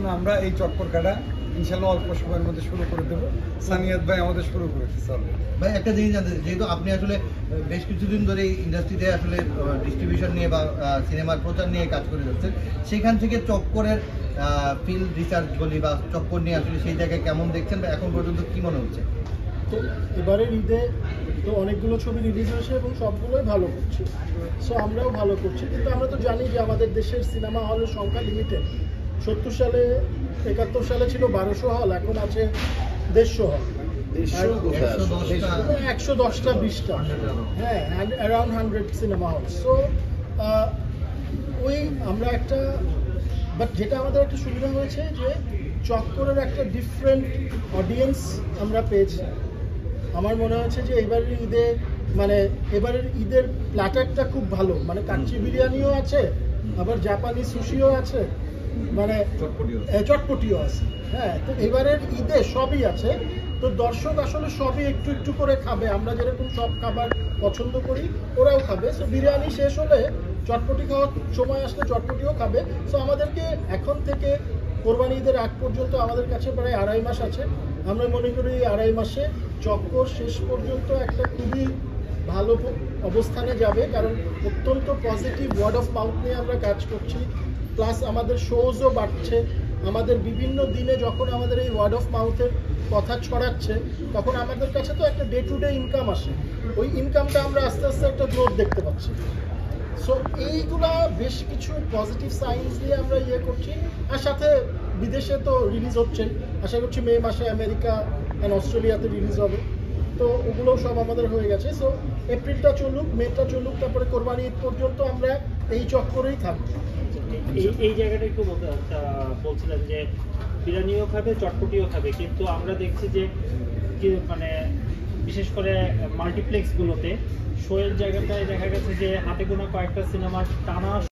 জন্য আমরা এই চক্কর কাটা ইনশাল্লাহ অল্প সময়ের মধ্যে শুরু করে দেবো। সানিয়াত ভাই আমাদের শুরু করে দিচ্ছে। ভাই একটা জিনিস জানতে চাই, যেহেতু আপনি আসলে বেশ কিছুদিন ধরে এই ইন্ডাস্ট্রিতে আসলে ডিস্ট্রিবিউশন নিয়ে বা সিনেমার প্রচার নিয়ে কাজ করে যাচ্ছেন, সেখান থেকে চক্করের ফিল্ড রিসার্চ বলি বা চক্কর নিয়ে আসলে সেই জায়গায় কেমন দেখছেন বা এখন পর্যন্ত কি মনে হচ্ছে? তো এবারের ঈদে তো অনেকগুলো ছবি রিলিজ হয়েছে এবং সবগুলোই ভালো করছে, সো আমরাও ভালো করছি। কিন্তু আমরা তো জানি যে আমাদের দেশের সিনেমা হলের সংখ্যা লিমিটেড। 70 সালে 71 সালে ছিল 1200 হল, এখন আছে 150 হল, 110টা 20টা, হ্যাঁ, অ্যারাউন্ড 100 সিনেমা হল। সো ওই আমরা একটা, বাট যেটা আমাদের একটা সুবিধা হয়েছে যে চক্করের একটা ডিফারেন্ট অডিয়েন্স আমরা পেয়েছি। আমার মনে হচ্ছে যে এবারের ঈদে মানে এবারের ঈদের প্ল্যাটারটা খুব ভালো, মানে কাচ্চি বিরিয়ানিও আছে, আবার জাপানি সুশিও আছে, মানে চটপটিও আছে। হ্যাঁ, তো এবারের ঈদে সবই আছে। তো দর্শক আসলে সবই একটু একটু করে খাবে। আমরা যেরকম সব খাবার পছন্দ করি ওরাও খাবে। সো বিরিয়ানি শেষ হলে চটপটি খাওয়ার সময় আসলে চটপটিও খাবে। সো আমাদেরকে এখন থেকে কোরবানি ঈদের আগ পর্যন্ত আমাদের কাছে প্রায় 2.5 মাস আছে। আমরা মনে করি এই 2.5 মাসে চক্কর শেষ পর্যন্ত একটা খুবই ভালো অবস্থানে যাবে, কারণ অত্যন্ত পজিটিভ ওয়ার্ড অফ মাউথ নিয়ে আমরা কাজ করছি। প্লাস আমাদের শোজও বাড়ছে। আমাদের বিভিন্ন দিনে যখন আমাদের এই ওয়ার্ড অফ মাউথের কথা ছড়াচ্ছে, তখন আমাদের কাছে তো একটা ডে টু ডে ইনকাম আসে। ওই ইনকামটা আমরা আস্তে আস্তে একটা গ্রোথ দেখতে পাচ্ছি। সো এইগুলা বেশ কিছু পজিটিভ সাইন্স দিয়ে আমরা ইয়ে করছি। আর সাথে বিদেশে তো রিলিজ হচ্ছে, আশা করছি মে মাসে আমেরিকা অ্যান্ড অস্ট্রেলিয়াতে রিলিজ হবে। তো ওগুলোও সব আমাদের হয়ে গেছে। সো এপ্রিলটা চলুক, মেটা চলুক, তারপরে কোরবানি ঈদ পর্যন্ত আমরা এই চক্করেই থাকবো। এই জায়গাটা একটু বলছিলেন যে বিরিয়ানিও খাবে চটপটিও খাবে, কিন্তু আমরা দেখছি যে মানে বিশেষ করে মাল্টিপ্লেক্সগুলোতে শোয়ের জায়গাটায় দেখা গেছে যে হাতে গোনা কয়েকটা সিনেমার টানা